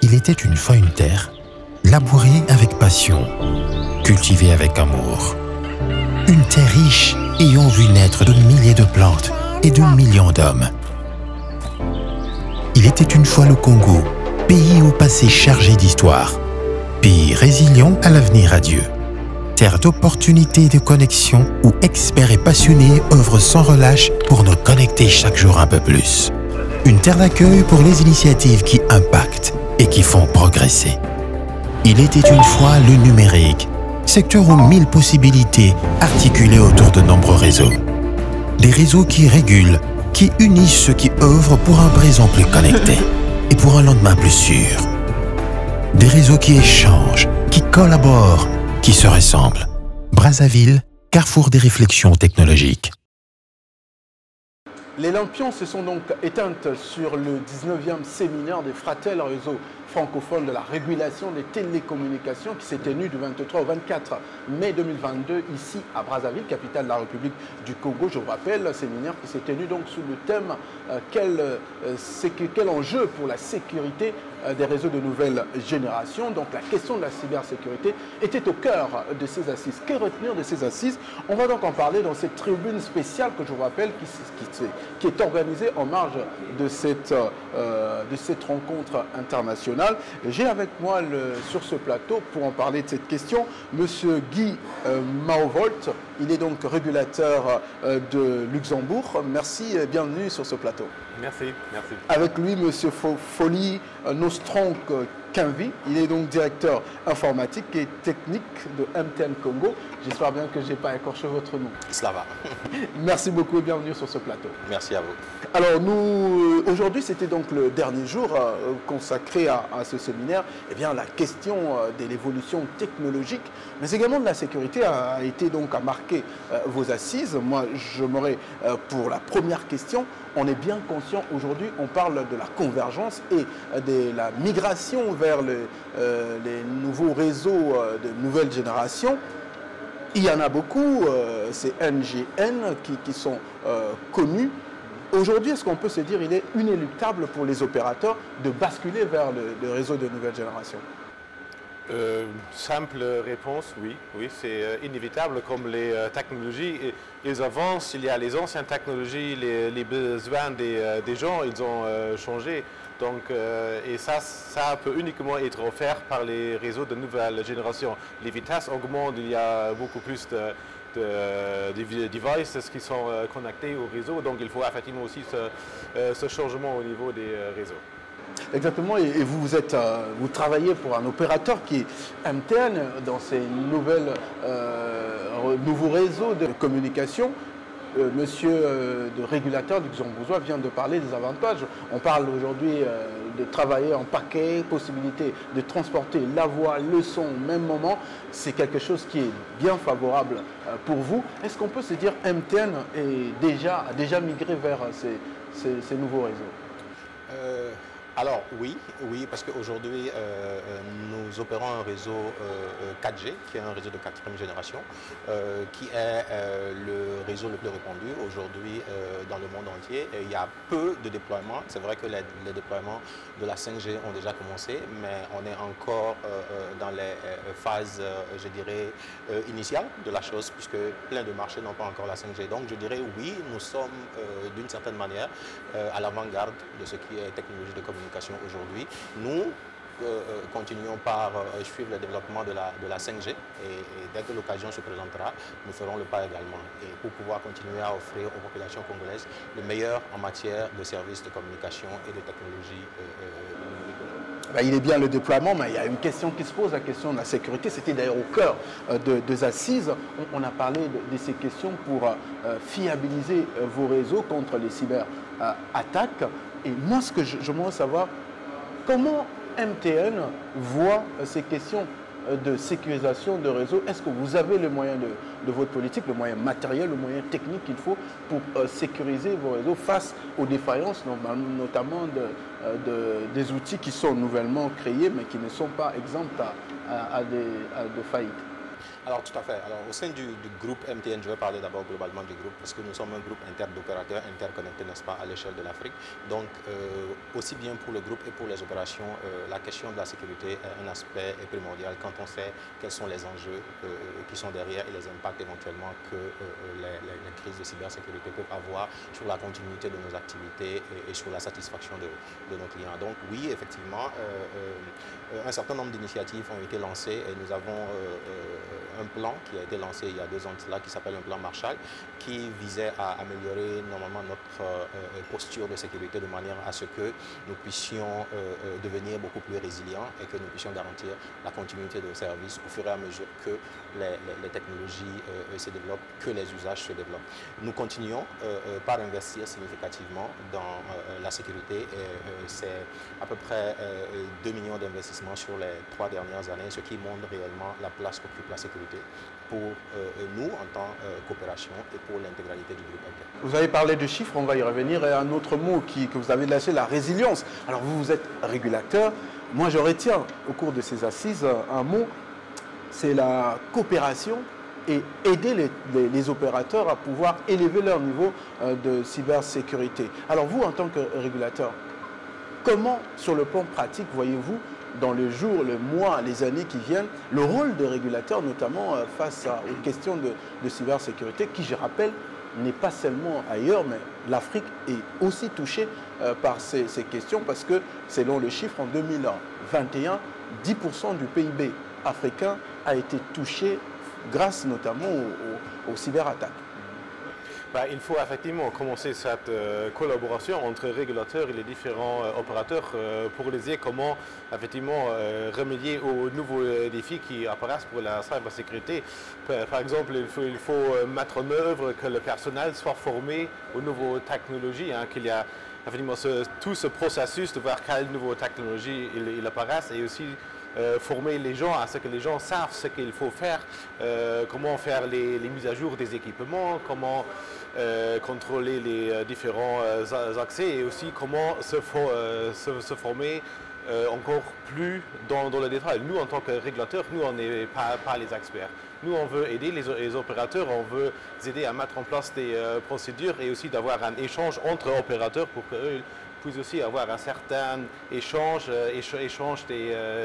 Il était une fois une terre, labourée avec passion, cultivée avec amour. Une terre riche ayant vu naître de milliers de plantes et de millions d'hommes. Il était une fois le Congo, pays au passé chargé d'histoire, pays résilient à l'avenir radieux. Terre d'opportunités et de connexions où experts et passionnés œuvrent sans relâche pour nous connecter chaque jour un peu plus. Une terre d'accueil pour les initiatives qui impactent et qui font progresser. Il était une fois le numérique, secteur aux 1000 possibilités articulées autour de nombreux réseaux. Des réseaux qui régulent, qui unissent ceux qui œuvrent pour un présent plus connecté et pour un lendemain plus sûr. Des réseaux qui échangent, qui collaborent, qui se ressemblent. Brazzaville, carrefour des réflexions technologiques. Les lampions se sont donc éteintes sur le 19e séminaire des Fratel Réseau francophone de la régulation des télécommunications qui s'est tenu du 23 au 24 mai 2022 ici à Brazzaville, capitale de la République du Congo. Je vous rappelle, séminaire qui s'est tenu donc sous le thème quel enjeu pour la sécurité des réseaux de nouvelle génération. Donc la question de la cybersécurité était au cœur de ces assises. Que retenir de ces assises? On va donc en parler dans cette tribune spéciale que je vous rappelle qui est organisée en marge de cette rencontre internationale. J'ai avec moi sur ce plateau pour en parler de cette question Monsieur Guy Maovolt. Il est donc régulateur de Luxembourg. Merci et bienvenue sur ce plateau. Merci, merci. Avec lui, Monsieur Foli Nostronk Quinvi. Il est donc directeur informatique et technique de MTN Congo. J'espère bien que je n'ai pas écorché votre nom. Cela va. Merci beaucoup et bienvenue sur ce plateau. Merci à vous. Alors nous, aujourd'hui, c'était donc le dernier jour consacré à ce séminaire. Eh bien, la question de l'évolution technologique, mais également de la sécurité a marqué vos assises. Moi, je m'aurais pour la première question. On est bien conscient aujourd'hui, on parle de la convergence et de la migration vers les nouveaux réseaux de nouvelle génération. Il y en a beaucoup, ces NGN qui sont connus. Aujourd'hui, est-ce qu'on peut se dire qu'il est inéluctable pour les opérateurs de basculer vers le réseau de nouvelle génération? Simple réponse, oui, c'est inévitable. Comme les technologies, ils avancent, il y a les anciennes technologies, les besoins des gens, ils ont changé. Donc, et ça peut uniquement être offert par les réseaux de nouvelle génération. Les vitesses augmentent, il y a beaucoup plus de devices qui sont connectés au réseau. Donc, il faut effectivement aussi ce changement au niveau des réseaux. Exactement, et vous travaillez pour un opérateur qui est MTN dans ces nouveaux réseaux de communication. Monsieur le régulateur luxembourgeois vient de parler des avantages. On parle aujourd'hui de travailler en paquet, possibilité de transporter la voix, le son au même moment. C'est quelque chose qui est bien favorable pour vous. Est-ce qu'on peut se dire MTN a déjà migré vers ces nouveaux réseaux? Alors oui, parce qu'aujourd'hui, nous opérons un réseau 4G, qui est un réseau de 4e génération, qui est le réseau le plus répandu aujourd'hui dans le monde entier. Et il y a peu de déploiements. C'est vrai que les déploiements de la 5G ont déjà commencé, mais on est encore dans les phases, je dirais, initiales de la chose, puisque plein de marchés n'ont pas encore la 5G. Donc je dirais oui, nous sommes d'une certaine manière à l'avant-garde de ce qui est technologie de communication aujourd'hui. Nous continuons par suivre le développement de la 5G et dès que l'occasion se présentera, nous ferons le pas également. Et pour pouvoir continuer à offrir aux populations congolaises le meilleur en matière de services de communication et de technologie. Il est bien le déploiement, mais il y a une question qui se pose, la question de la sécurité. C'était d'ailleurs au cœur des assises. On a parlé de ces questions pour fiabiliser vos réseaux contre les cyberattaques. Et moi, ce que je voudrais savoir, comment MTN voit ces questions de sécurisation de réseau? Est-ce que vous avez le moyen de votre politique, le moyen matériel, le moyen technique qu'il faut pour sécuriser vos réseaux face aux défaillances, notamment des outils qui sont nouvellement créés mais qui ne sont pas exempts à de faillites? Alors tout à fait. Alors, au sein du groupe MTN, je vais parler d'abord globalement du groupe parce que nous sommes un groupe d'opérateurs interconnectés, n'est-ce pas, à l'échelle de l'Afrique. Donc aussi bien pour le groupe et pour les opérations, la question de la sécurité est un aspect primordial quand on sait quels sont les enjeux qui sont derrière et les impacts éventuellement que les crises de cybersécurité peuvent avoir sur la continuité de nos activités et sur la satisfaction de nos clients. Donc oui, effectivement, un certain nombre d'initiatives ont été lancées et nous avons un plan qui a été lancé il y a 2 ans de cela qui s'appelle un plan Marshall qui visait à améliorer normalement notre posture de sécurité de manière à ce que nous puissions devenir beaucoup plus résilients et que nous puissions garantir la continuité de service au fur et à mesure que les technologies se développent, que les usages se développent. Nous continuons par investir significativement dans la sécurité. C'est à peu près 2 millions d'investissements sur les 3 dernières années, ce qui montre réellement la place qu'occupe la sécurité pour nous en tant que coopération et pour l'intégralité du groupe MTN. Vous avez parlé de chiffres, on va y revenir. Et un autre mot que vous avez lâché, la résilience. Alors vous êtes régulateur. Moi je retiens au cours de ces assises un mot, c'est la coopération et aider les opérateurs à pouvoir élever leur niveau de cybersécurité. Alors vous, en tant que régulateur, comment, sur le plan pratique, voyez-vous dans les jours, les mois, les années qui viennent, le rôle des régulateurs, notamment face aux questions de cybersécurité, qui, je rappelle, n'est pas seulement ailleurs, mais l'Afrique est aussi touchée par ces questions, parce que, selon le chiffre, en 2021, 10% du PIB africain a été touché grâce notamment aux cyberattaques. Il faut effectivement commencer cette collaboration entre régulateurs et les différents opérateurs pour les aider comment effectivement remédier aux nouveaux défis qui apparaissent pour la cybersécurité. Par exemple, il faut mettre en œuvre que le personnel soit formé aux nouvelles technologies, qu'il y a effectivement tout ce processus de voir quelles nouvelles technologies il apparaissent et aussi former les gens à ce que les gens savent ce qu'il faut faire, comment faire les mises à jour des équipements, comment contrôler les différents accès et aussi comment se former encore plus dans le détail. Nous, en tant que régulateurs, nous, on n'est pas les experts. Nous, on veut aider les opérateurs, on veut les aider à mettre en place des procédures et aussi d'avoir un échange entre opérateurs pour qu'eux puissent aussi avoir un certain échange des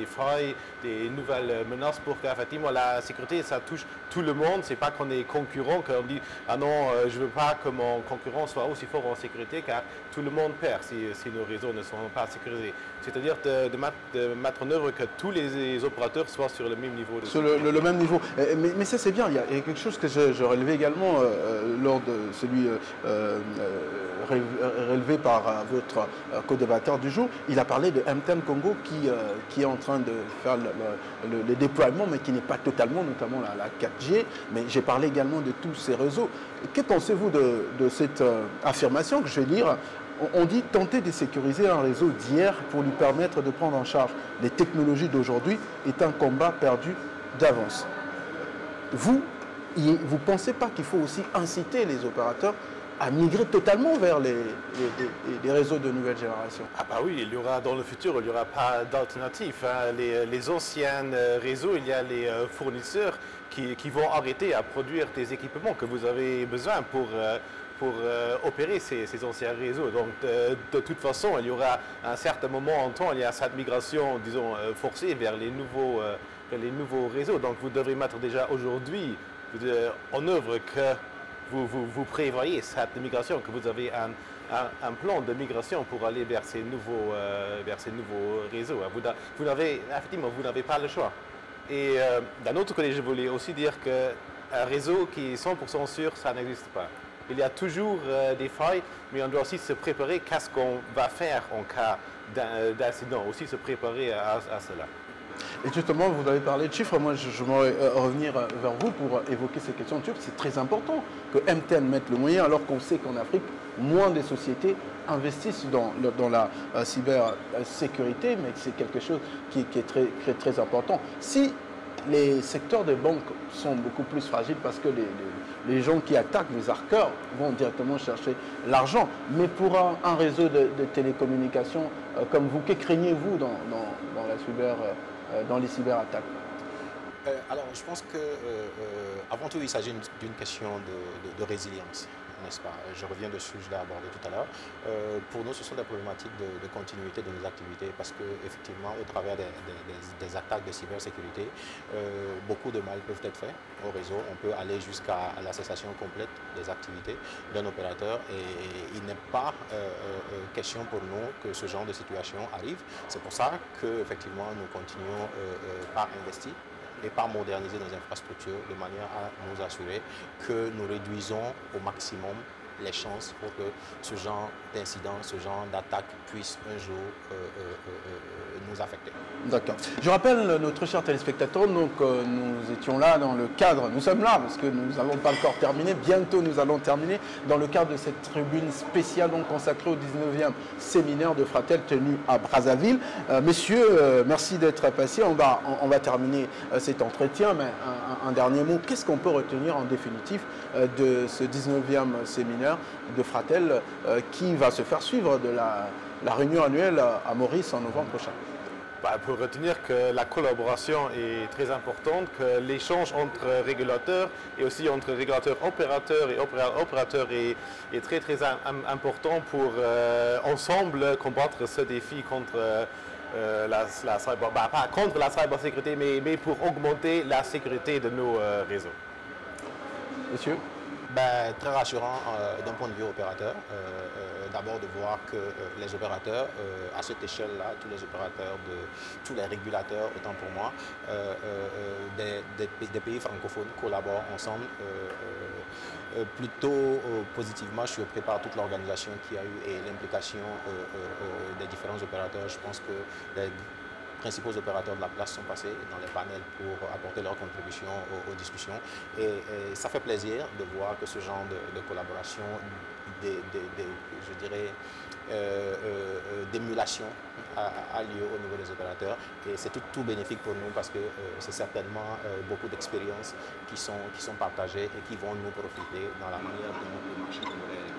failles, des nouvelles menaces pour qu'effectivement la sécurité, ça touche tout le monde. C'est pas qu'on est concurrent, qu'on dit « Ah non, je veux pas que mon concurrent soit aussi fort en sécurité car tout le monde perd si nos réseaux ne sont pas sécurisés. » C'est-à-dire de mettre en œuvre que tous les opérateurs soient sur le même niveau. Sur le même niveau. Mais ça c'est bien, il y a quelque chose que je relevais également lors de celui relevé par votre co-débatteur du jour. Il a parlé de MTN Congo qui est en train de faire le déploiement, mais qui n'est pas totalement, notamment la 4G. Mais j'ai parlé également de tous ces réseaux. Que pensez-vous de cette affirmation que je vais lire? On dit tenter de sécuriser un réseau d'hier pour lui permettre de prendre en charge les technologies d'aujourd'hui est un combat perdu d'avance. Vous ne pensez pas qu'il faut aussi inciter les opérateurs à migrer totalement vers les réseaux de nouvelle génération? Ah bah oui, il y aura dans le futur, il n'y aura pas d'alternative. Les anciens réseaux, il y a les fournisseurs qui vont arrêter à produire des équipements que vous avez besoin pour opérer ces anciens réseaux. Donc de toute façon, il y aura un certain moment en temps, il y a cette migration, disons, forcée vers les nouveaux réseaux. Donc vous devrez mettre déjà aujourd'hui en œuvre que vous prévoyez cette migration, que vous avez un plan de migration pour aller vers ces nouveaux réseaux. Effectivement, vous n'avez pas le choix. Et d'un autre côté, je voulais aussi dire qu'un réseau qui est 100% sûr, ça n'existe pas. Il y a toujours des failles, mais on doit aussi se préparer qu'est-ce qu'on va faire en cas d'incident, aussi se préparer à cela. Et justement, vous avez parlé de chiffres. Moi, je vais revenir vers vous pour évoquer ces questions de chiffres. C'est très important que MTN mette le moyen, alors qu'on sait qu'en Afrique, moins de sociétés investissent dans la cybersécurité, mais c'est quelque chose qui est très important. Si les secteurs des banques sont beaucoup plus fragiles parce que les gens qui attaquent, les arqueurs, vont directement chercher l'argent. Mais pour un réseau de télécommunications comme vous, que craignez-vous dans les cyberattaques? Alors, je pense que avant tout, il s'agit d'une question de résilience, n'est-ce pas? Je reviens dessus, je l'ai abordé tout à l'heure. Pour nous, ce sont des problématiques de continuité de nos activités parce qu'effectivement, au travers des attaques de cybersécurité, beaucoup de mal peuvent être faits au réseau. On peut aller jusqu'à la cessation complète des activités d'un opérateur et il n'est pas question pour nous que ce genre de situation arrive. C'est pour ça qu'effectivement, nous continuons par investir et par moderniser nos infrastructures de manière à nous assurer que nous réduisons au maximum les chances pour que ce genre d'incident, ce genre d'attaque puisse un jour nous affecter. D'accord. Je rappelle notre cher téléspectateur, donc nous étions là dans le cadre, nous sommes là parce que nous n'avons pas encore terminé, bientôt nous allons terminer, dans le cadre de cette tribune spéciale donc consacrée au 19e séminaire de Fratel tenu à Brazzaville. Messieurs, merci d'être passés, on va terminer cet entretien, mais un dernier mot, qu'est-ce qu'on peut retenir en définitif de ce 19e séminaire de Fratel qui va se faire suivre de la réunion annuelle à Maurice en novembre prochain? Pour retenir que la collaboration est très importante, que l'échange entre régulateurs et aussi entre régulateurs opérateurs et opérateurs est très important pour ensemble combattre ce défi contre pas contre la cybersécurité, mais pour augmenter la sécurité de nos réseaux. Monsieur? Très rassurant d'un point de vue opérateur. D'abord de voir que les opérateurs, à cette échelle-là, tous les régulateurs, autant pour moi, des pays francophones collaborent ensemble. Plutôt positivement, je suis auprès par toute l'organisation qui a eu et l'implication des différents opérateurs. Je pense que les principaux opérateurs de la place sont passés dans les panels pour apporter leur contribution aux discussions. Et ça fait plaisir de voir que ce genre de collaboration, je dirais, d'émulation a lieu au niveau des opérateurs. Et c'est tout bénéfique pour nous parce que c'est certainement beaucoup d'expériences qui sont partagées et qui vont nous profiter dans la manière dont le marché congolais.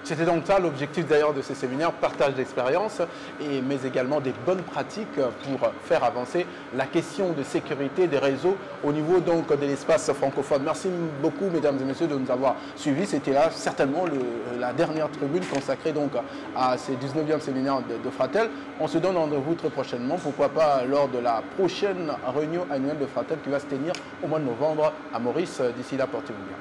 C'était donc ça l'objectif d'ailleurs de ces séminaires, partage d'expériences, mais également des bonnes pratiques pour faire avancer la question de sécurité des réseaux au niveau donc de l'espace francophone. Merci beaucoup mesdames et messieurs de nous avoir suivis. C'était là certainement la dernière tribune consacrée donc à ces 19e séminaires de Fratel. On se donne rendez-vous très prochainement, pourquoi pas lors de la prochaine réunion annuelle de Fratel qui va se tenir au mois de novembre à Maurice. D'ici là, portez-vous bien.